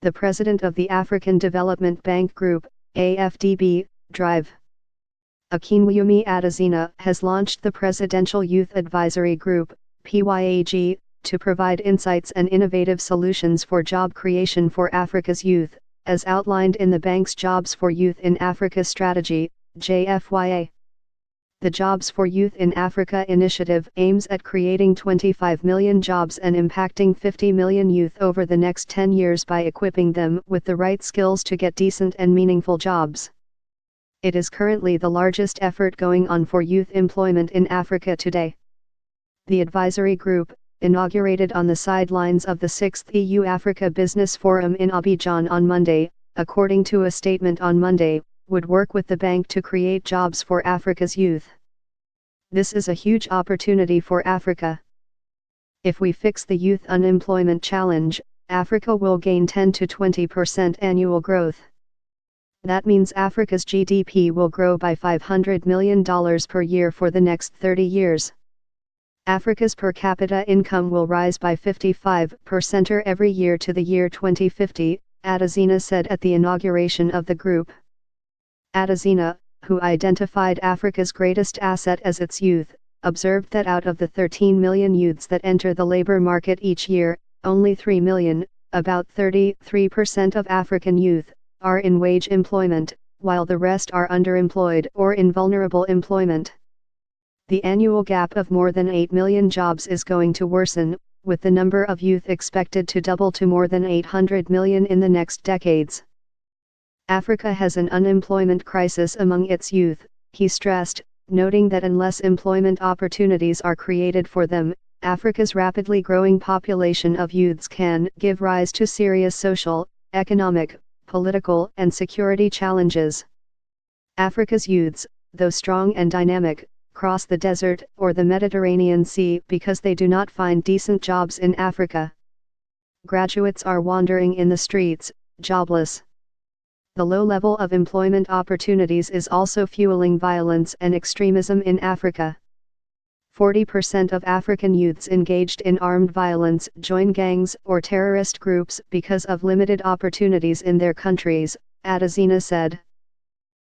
The president of the African Development Bank Group, AfDB, Drive. Akinwumi Adesina has launched the Presidential Youth Advisory Group, PYAG, to provide insights and innovative solutions for job creation for Africa's youth, as outlined in the bank's Jobs for Youth in Africa strategy, JFYA. The Jobs for Youth in Africa initiative aims at creating 25 million jobs and impacting 50 million youth over the next 10 years by equipping them with the right skills to get decent and meaningful jobs. It is currently the largest effort going on for youth employment in Africa today. The advisory group, inaugurated on the sidelines of the 6th EU-Africa Business Forum in Abidjan on Monday, according to a statement on Monday, would work with the bank to create jobs for Africa's youth. This is a huge opportunity for Africa. If we fix the youth unemployment challenge, Africa will gain 10 to 20% annual growth. That means Africa's GDP will grow by $500 million per year for the next 30 years. Africa's per capita income will rise by 55% every year to the year 2050, Adesina said at the inauguration of the group. Adesina, who identified Africa's greatest asset as its youth, observed that out of the 13 million youths that enter the labor market each year, only 3 million, about 33% of African youth, are in wage employment, while the rest are underemployed or in vulnerable employment. The annual gap of more than 8 million jobs is going to worsen, with the number of youth expected to double to more than 800 million in the next decades. Africa has an unemployment crisis among its youth, he stressed, noting that unless employment opportunities are created for them, Africa's rapidly growing population of youths can give rise to serious social, economic, political and security challenges. Africa's youths, though strong and dynamic, cross the desert or the Mediterranean Sea because they do not find decent jobs in Africa. Graduates are wandering in the streets, jobless. The low level of employment opportunities is also fueling violence and extremism in Africa. 40% of African youths engaged in armed violence join gangs or terrorist groups because of limited opportunities in their countries, Adesina said.